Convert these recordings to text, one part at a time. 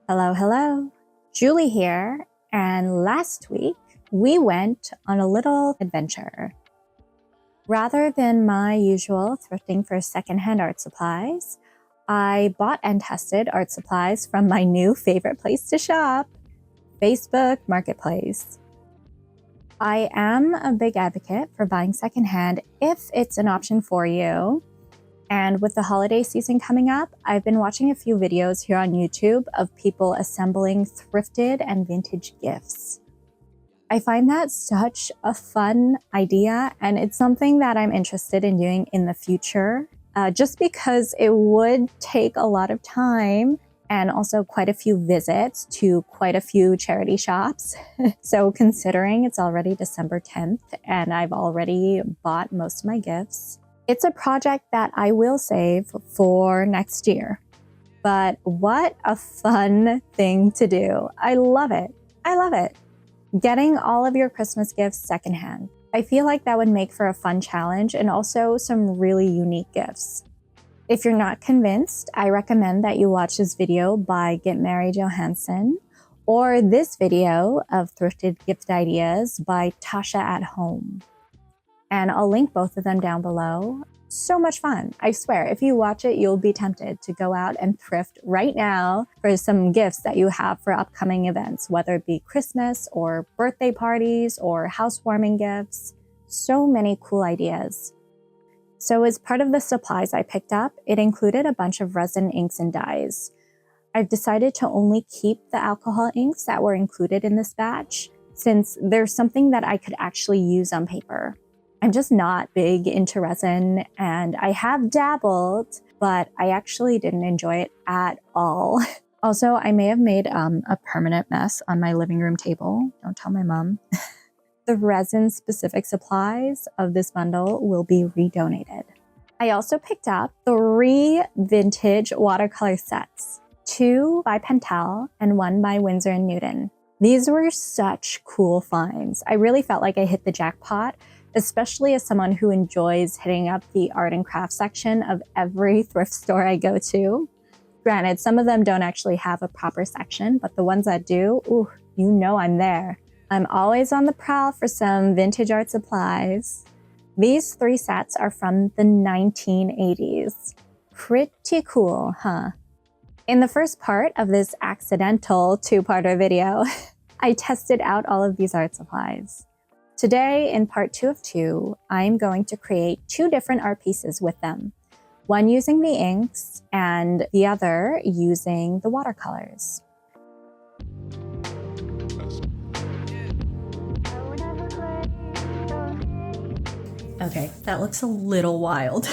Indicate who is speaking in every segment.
Speaker 1: Hello, hello. Julie here, and last week we went on a little adventure. Rather than my usual thrifting for secondhand art supplies, I bought and tested art supplies from my new favorite place to shop, Facebook Marketplace. I am a big advocate for buying secondhand if it's an option for you. And with the holiday season coming up, I've been watching a few videos here on YouTube of people assembling thrifted and vintage gifts. I find that such a fun idea, and it's something that I'm interested in doing in the future, just because it would take a lot of time and also quite a few visits to quite a few charity shops. So considering it's already December 10th and I've already bought most of my gifts, it's a project that I will save for next year. But what a fun thing to do. I love it. I love it. Getting all of your Christmas gifts secondhand. I feel like that would make for a fun challenge and also some really unique gifts. If you're not convinced, I recommend that you watch this video by Get Mary Johansson or this video of thrifted gift ideas by Tasha at Home. And I'll link both of them down below. So much fun. I swear, if you watch it, you'll be tempted to go out and thrift right now for some gifts that you have for upcoming events, whether it be Christmas or birthday parties or housewarming gifts. So many cool ideas. So as part of the supplies I picked up, it included a bunch of resin inks and dyes. I've decided to only keep the alcohol inks that were included in this batch, since there's something that I could actually use on paper. I'm just not big into resin, and I have dabbled, but I actually didn't enjoy it at all. Also, I may have made a permanent mess on my living room table. Don't tell my mom. The resin-specific supplies of this bundle will be redonated. I also picked up 3 vintage watercolor sets, 2 by Pentel and 1 by Winsor & Newton. These were such cool finds. I really felt like I hit the jackpot, especially as someone who enjoys hitting up the art and craft section of every thrift store I go to. Granted, some of them don't actually have a proper section, but the ones that do, ooh, you know I'm there. I'm always on the prowl for some vintage art supplies. These 3 sets are from the 1980s. Pretty cool, huh? In the first part of this accidental 2-parter video, I tested out all of these art supplies. Today, in part 2 of 2, I'm going to create 2 different art pieces with them. One using the inks and the other using the watercolors. Okay, that looks a little wild.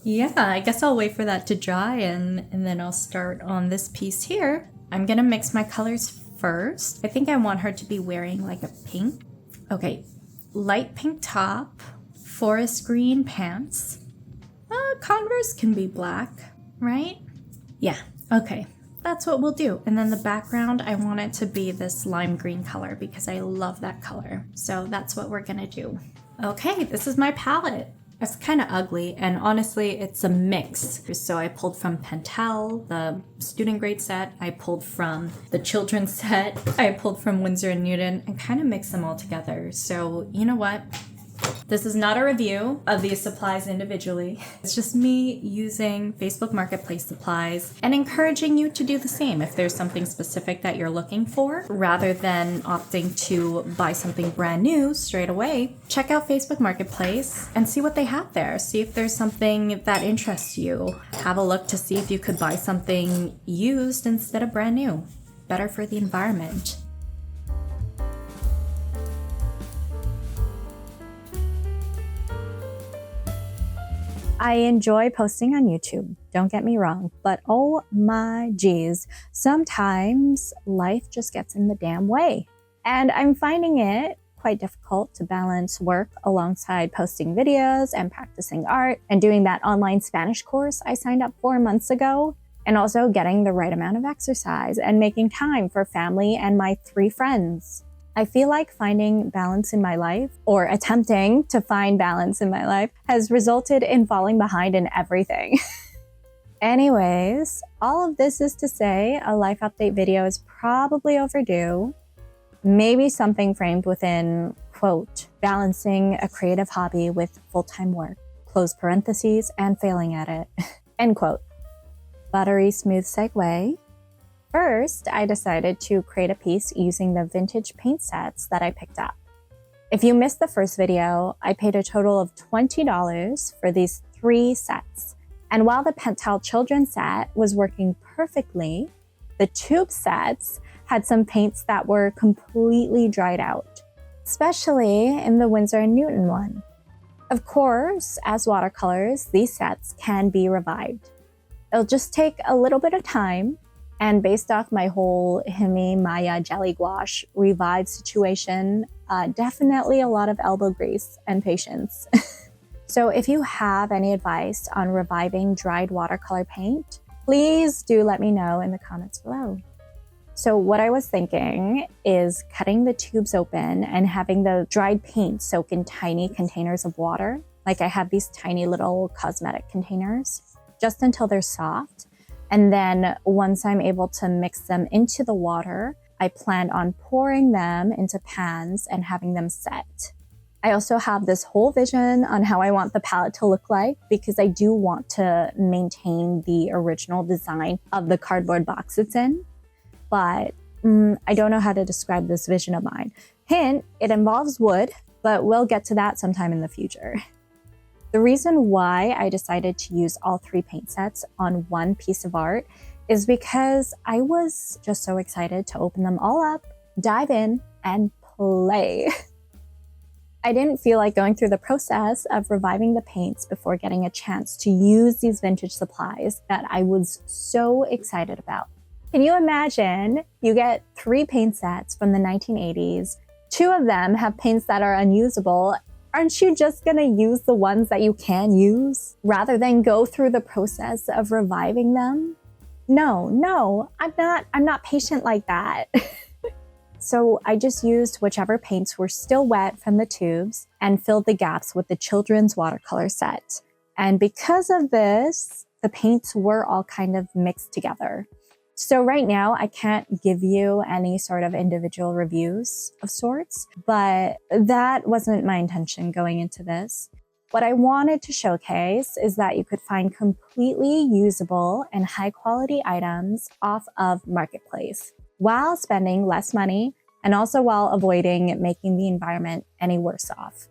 Speaker 1: Yeah, I guess I'll wait for that to dry and then I'll start on this piece here. I'm gonna mix my colors first. I think I want her to be wearing like a pink. Okay, light pink top, forest green pants. Converse can be black, right? Yeah, okay, that's what we'll do. And then the background, I want it to be this lime green color because I love that color. So that's what we're gonna do. Okay, this is my palette. It's kind of ugly, and honestly, it's a mix. So I pulled from Pentel, the student grade set. I pulled from the children's set. I pulled from Winsor & Newton and kind of mixed them all together. So you know what? This is not a review of these supplies individually. It's just me using Facebook Marketplace supplies and encouraging you to do the same if there's something specific that you're looking for. Rather than opting to buy something brand new straight away, check out Facebook Marketplace and see what they have there. See if there's something that interests you. Have a look to see if you could buy something used instead of brand new. Better for the environment. I enjoy posting on YouTube, don't get me wrong, but oh my geez, sometimes life just gets in the damn way. And I'm finding it quite difficult to balance work alongside posting videos and practicing art and doing that online Spanish course I signed up for months ago, and also getting the right amount of exercise and making time for family and my 3 friends. I feel like finding balance in my life, or attempting to find balance in my life, has resulted in falling behind in everything. Anyways, all of this is to say a life update video is probably overdue. Maybe something framed within, quote, balancing a creative hobby with full-time work, close parentheses, and failing at it, end quote. Buttery smooth segue. First, I decided to create a piece using the vintage paint sets that I picked up. If you missed the first video, I paid a total of $20 for these 3 sets. And while the Pentel children's set was working perfectly, the tube sets had some paints that were completely dried out, especially in the Winsor & Newton one. Of course, as watercolors, these sets can be revived. It'll just take a little bit of time, and based off my whole Himi Maya jelly gouache revive situation, definitely a lot of elbow grease and patience. So if you have any advice on reviving dried watercolor paint, please do let me know in the comments below. So what I was thinking is cutting the tubes open and having the dried paint soak in tiny containers of water. Like I have these tiny little cosmetic containers, just until they're soft. And then once I'm able to mix them into the water, I planned on pouring them into pans and having them set. I also have this whole vision on how I want the palette to look like, because I do want to maintain the original design of the cardboard box it's in. But I don't know how to describe this vision of mine. Hint, it involves wood, but we'll get to that sometime in the future. The reason why I decided to use all 3 paint sets on one piece of art is because I was just so excited to open them all up, dive in, and play. I didn't feel like going through the process of reviving the paints before getting a chance to use these vintage supplies that I was so excited about. Can you imagine you get 3 paint sets from the 1980s, 2 of them have paints that are unusable. Aren't you just gonna use the ones that you can use rather than go through the process of reviving them? No, I'm not patient like that. So I just used whichever paints were still wet from the tubes and filled the gaps with the children's watercolor set. And because of this, the paints were all kind of mixed together. So right now, I can't give you any sort of individual reviews of sorts, but that wasn't my intention going into this. What I wanted to showcase is that you could find completely usable and high quality items off of Marketplace while spending less money and also while avoiding making the environment any worse off.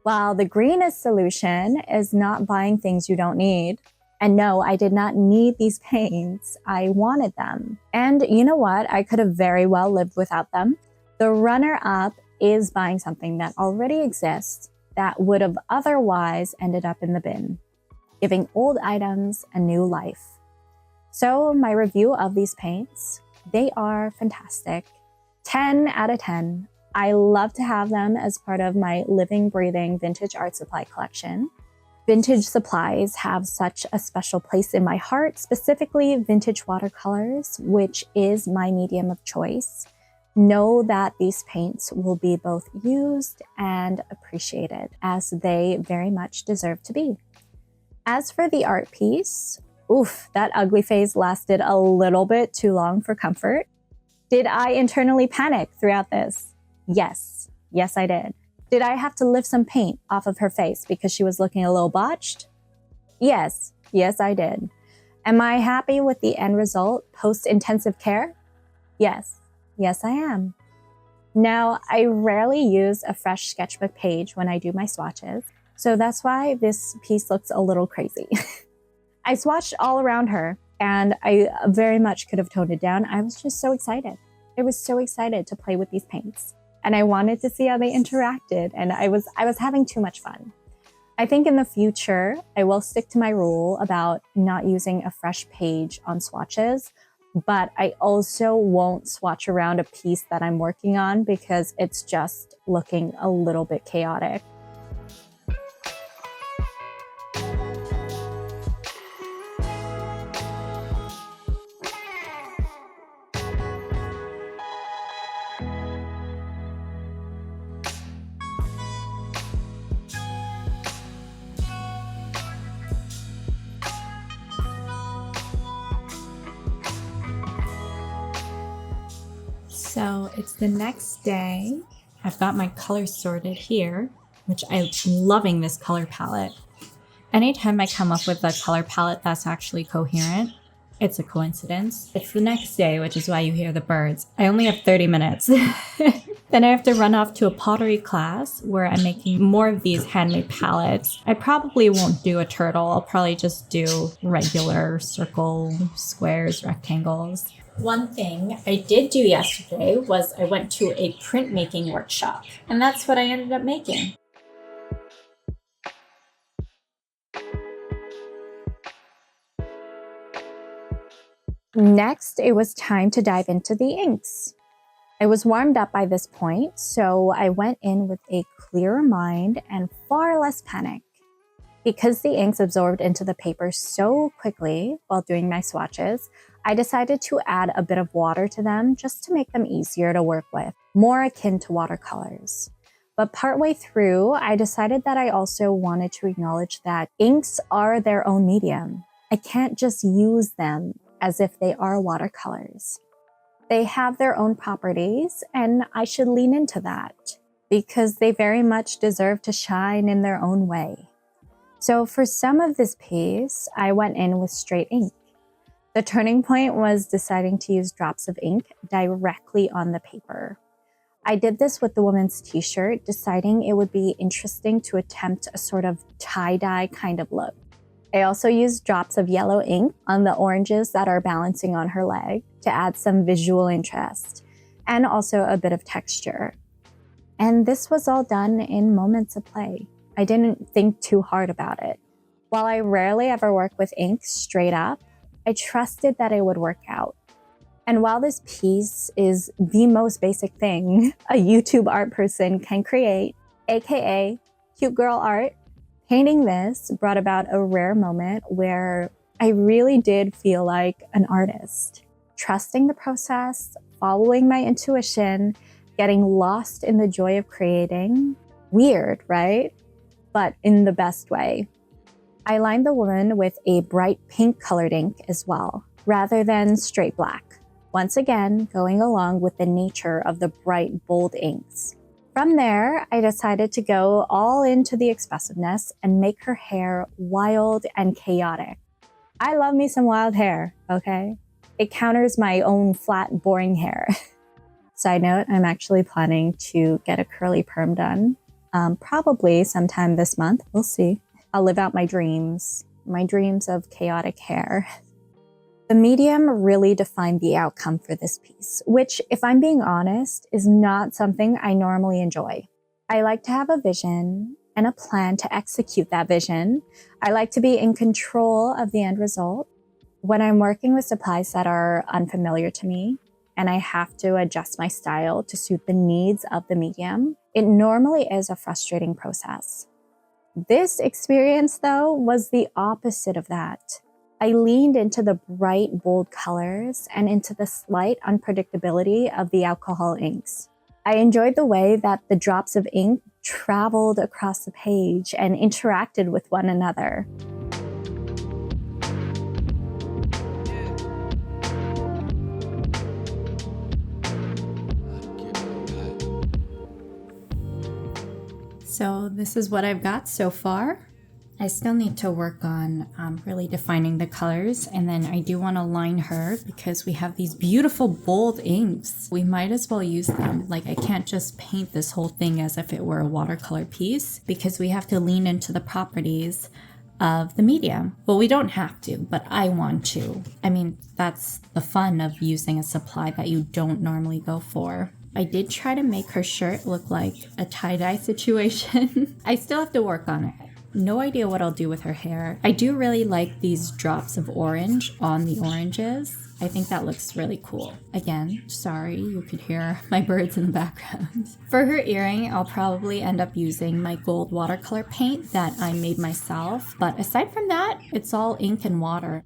Speaker 1: While the greenest solution is not buying things you don't need. And no, I did not need these paints. I wanted them. And you know what? I could have very well lived without them. The runner-up is buying something that already exists that would have otherwise ended up in the bin, giving old items a new life. So my review of these paints, they are fantastic. 10 out of 10. I love to have them as part of my living, breathing vintage art supply collection. Vintage supplies have such a special place in my heart, specifically vintage watercolors, which is my medium of choice. Know that these paints will be both used and appreciated, as they very much deserve to be. As for the art piece, oof, that ugly phase lasted a little bit too long for comfort. Did I internally panic throughout this? Yes, I did. Did I have to lift some paint off of her face because she was looking a little botched? Yes, I did. Am I happy with the end result post-intensive care? Yes, I am. Now, I rarely use a fresh sketchbook page when I do my swatches, so that's why this piece looks a little crazy. I swatched all around her, and I very much could have toned it down. I was just so excited. I was so excited to play with these paints. And I wanted to see how they interacted, and I was having too much fun. I think in the future, I will stick to my rule about not using a fresh page on swatches, but I also won't swatch around a piece that I'm working on because it's just looking a little bit chaotic. So it's the next day. I've got my colors sorted here, which I'm loving this color palette. Anytime I come up with a color palette that's actually coherent, it's a coincidence. It's the next day, which is why you hear the birds. I only have 30 minutes. Then I have to run off to a pottery class where I'm making more of these handmade palettes. I probably won't do a turtle. I'll probably just do regular circle, squares, rectangles. One thing I did do yesterday was I went to a printmaking workshop, and that's what I ended up making. Next, it was time to dive into the inks. I was warmed up by this point, so I went in with a clearer mind and far less panic. Because the inks absorbed into the paper so quickly while doing my swatches, I decided to add a bit of water to them just to make them easier to work with, more akin to watercolors. But partway through, I decided that I also wanted to acknowledge that inks are their own medium. I can't just use them as if they are watercolors. They have their own properties, and I should lean into that because they very much deserve to shine in their own way. So for some of this piece, I went in with straight ink. The turning point was deciding to use drops of ink directly on the paper. I did this with the woman's t-shirt, deciding it would be interesting to attempt a sort of tie-dye kind of look. I also used drops of yellow ink on the oranges that are balancing on her leg to add some visual interest and also a bit of texture. And this was all done in moments of play. I didn't think too hard about it. While I rarely ever work with ink straight up, I trusted that it would work out. And while this piece is the most basic thing a YouTube art person can create, aka cute girl art, painting this brought about a rare moment where I really did feel like an artist. Trusting the process, following my intuition, getting lost in the joy of creating. Weird, right? But in the best way. I lined the woman with a bright pink colored ink as well, rather than straight black. Once again, going along with the nature of the bright, bold inks. From there, I decided to go all into the expressiveness and make her hair wild and chaotic. I love me some wild hair, okay? It counters my own flat, boring hair. Side note, I'm actually planning to get a curly perm done. Probably sometime this month, we'll see. I'll live out my dreams of chaotic hair. The medium really defined the outcome for this piece, which, if I'm being honest, is not something I normally enjoy. I like to have a vision and a plan to execute that vision. I like to be in control of the end result. When I'm working with supplies that are unfamiliar to me, and I have to adjust my style to suit the needs of the medium, it normally is a frustrating process. This experience, though, was the opposite of that. I leaned into the bright, bold colors and into the slight unpredictability of the alcohol inks. I enjoyed the way that the drops of ink traveled across the page and interacted with one another. So this is what I've got so far. I still need to work on really defining the colors, and then I do want to line her because we have these beautiful bold inks. We might as well use them. Like, I can't just paint this whole thing as if it were a watercolor piece because we have to lean into the properties of the medium. Well, we don't have to, but I want to. I mean, that's the fun of using a supply that you don't normally go for. I did try to make her shirt look like a tie-dye situation. I still have to work on it. No idea what I'll do with her hair. I do really like these drops of orange on the oranges. I think that looks really cool. Again, sorry, you could hear my birds in the background. For her earring, I'll probably end up using my gold watercolor paint that I made myself. But aside from that, it's all ink and water.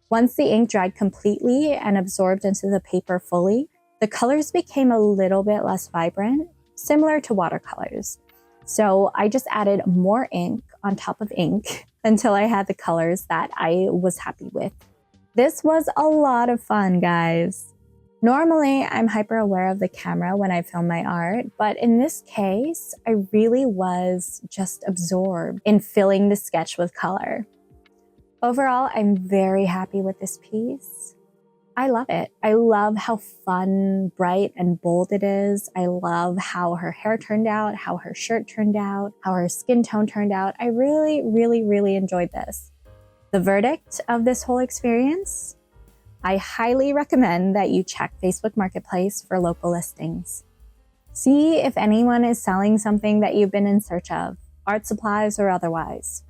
Speaker 1: Once the ink dried completely and absorbed into the paper fully, the colors became a little bit less vibrant, similar to watercolors. So I just added more ink on top of ink until I had the colors that I was happy with. This was a lot of fun, guys. Normally, I'm hyper aware of the camera when I film my art, but in this case, I really was just absorbed in filling the sketch with color. Overall, I'm very happy with this piece. I love it. I love how fun, bright, and bold it is. I love how her hair turned out, how her shirt turned out, how her skin tone turned out. I really, really, really enjoyed this. The verdict of this whole experience? I highly recommend that you check Facebook Marketplace for local listings. See if anyone is selling something that you've been in search of, art supplies or otherwise.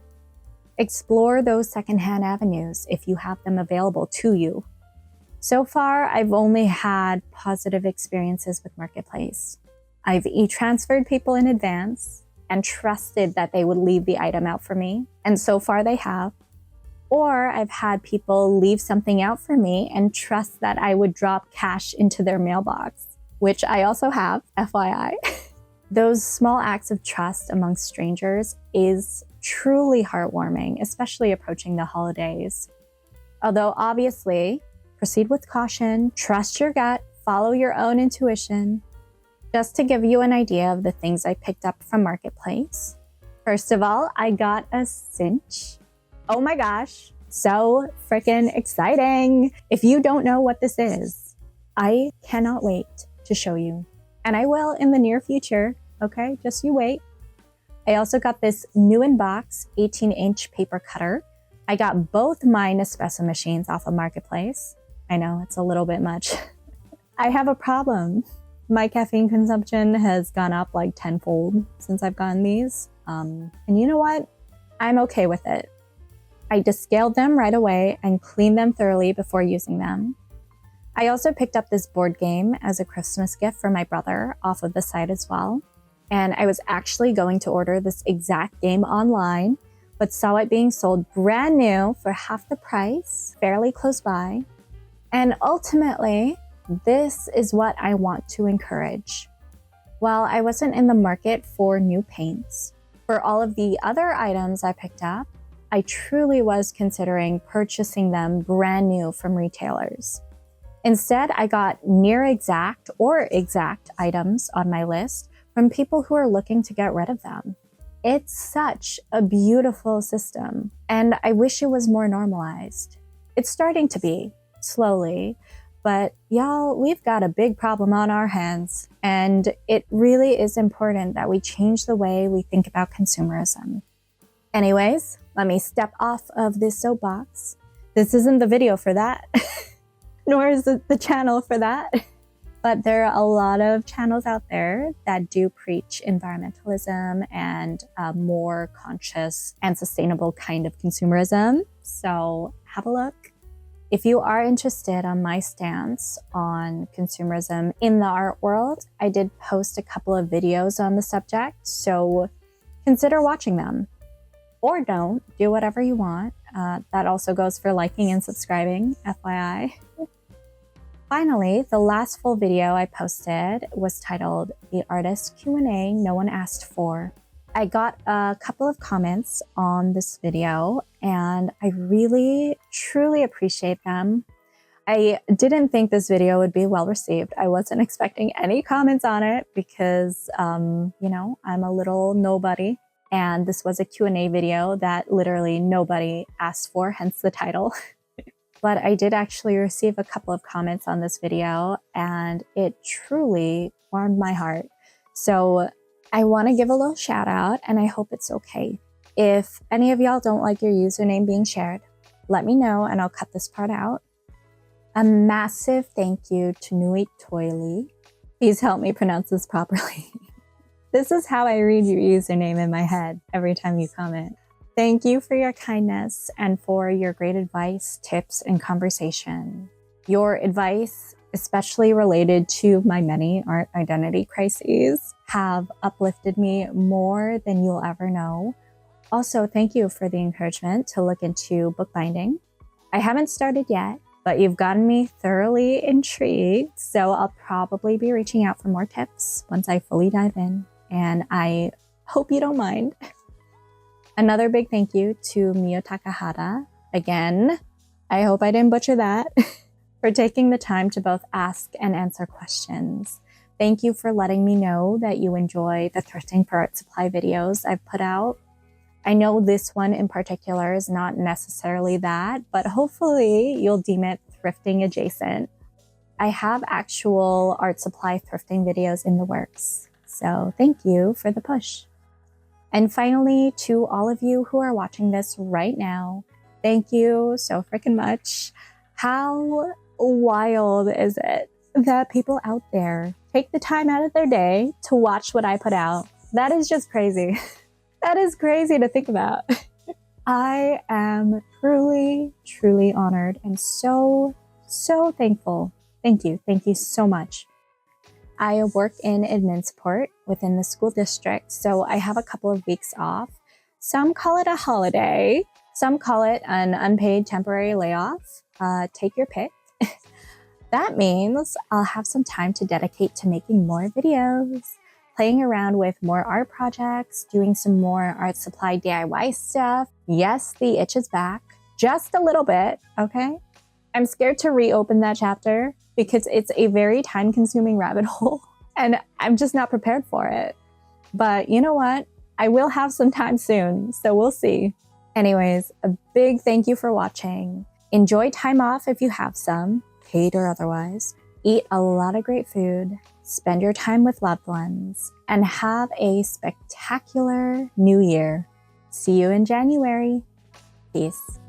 Speaker 1: Explore those secondhand avenues if you have them available to you. So far, I've only had positive experiences with Marketplace. I've e-transferred people in advance and trusted that they would leave the item out for me, and so far they have. Or I've had people leave something out for me and trust that I would drop cash into their mailbox, which I also have, FYI. Those small acts of trust amongst strangers is truly heartwarming, especially approaching the holidays. Although obviously, proceed with caution, trust your gut, follow your own intuition. Just to give you an idea of the things I picked up from Marketplace. First of all, I got a cinch. Oh my gosh, so freaking exciting. If you don't know what this is, I cannot wait to show you. And I will in the near future, okay? Just you wait. I also got this new in box 18-inch paper cutter. I got both my Nespresso machines off of Marketplace. I know, it's a little bit much. I have a problem. My caffeine consumption has gone up like tenfold since I've gotten these. And you know what? I'm okay with it. I descaled them right away and cleaned them thoroughly before using them. I also picked up this board game as a Christmas gift for my brother off of the site as well. And I was actually going to order this exact game online, but saw it being sold brand new for half the price, fairly close by. And ultimately, this is what I want to encourage. While I wasn't in the market for new paints, for all of the other items I picked up, I truly was considering purchasing them brand new from retailers. Instead, I got near exact or exact items on my list from people who are looking to get rid of them. It's such a beautiful system, and I wish it was more normalized. It's starting to be, slowly, but y'all, we've got a big problem on our hands, and it really is important that we change the way we think about consumerism. Anyways, let me step off of this soapbox. This isn't the video for that, nor is it the channel for that. But there are a lot of channels out there that do preach environmentalism and a more conscious and sustainable kind of consumerism. So have a look. If you are interested on my stance on consumerism in the art world, I did post a couple of videos on the subject, so consider watching them. Or don't, do whatever you want. That also goes for liking and subscribing, FYI. Finally, the last full video I posted was titled The Artist Q&A No One Asked For. I got a couple of comments on this video and I really, truly appreciate them. I didn't think this video would be well received. I wasn't expecting any comments on it because, you know, I'm a little nobody. And this was a Q&A video that literally nobody asked for, hence the title. But I did actually receive a couple of comments on this video and it truly warmed my heart. So I want to give a little shout out and I hope it's okay. If any of y'all don't like your username being shared, let me know and I'll cut this part out. A massive thank you to Nui Toili. Please help me pronounce this properly. This is how I read your username in my head every time you comment. Thank you for your kindness and for your great advice, tips, and conversation. Your advice, especially related to my many art identity crises, have uplifted me more than you'll ever know. Also, thank you for the encouragement to look into bookbinding. I haven't started yet, but you've gotten me thoroughly intrigued, so I'll probably be reaching out for more tips once I fully dive in, and I hope you don't mind. Another big thank you to Mio Takahata. Again, I hope I didn't butcher that. for taking the time to both ask and answer questions. Thank you for letting me know that you enjoy the Thrifting for Art Supply videos I've put out. I know this one in particular is not necessarily that, but hopefully you'll deem it thrifting adjacent. I have actual art supply thrifting videos in the works, so thank you for the push. And finally, to all of you who are watching this right now, thank you so freaking much. How wild is it that people out there take the time out of their day to watch what I put out? That is just crazy. That is crazy to think about. I am truly, truly honored and so thankful. Thank you. Thank you so much. I work in admin support within the school district, so I have a couple of weeks off. Some call it a holiday. Some call it an unpaid temporary layoff. Take your pick. That means I'll have some time to dedicate to making more videos, playing around with more art projects, doing some more art supply DIY stuff. Yes, the itch is back. Just a little bit, okay? I'm scared to reopen that chapter because it's a very time-consuming rabbit hole and I'm just not prepared for it. But you know what? I will have some time soon, so we'll see. Anyways, a big thank you for watching. Enjoy time off if you have some, paid or otherwise. Eat a lot of great food, spend your time with loved ones, and have a spectacular new year. See you in January. Peace.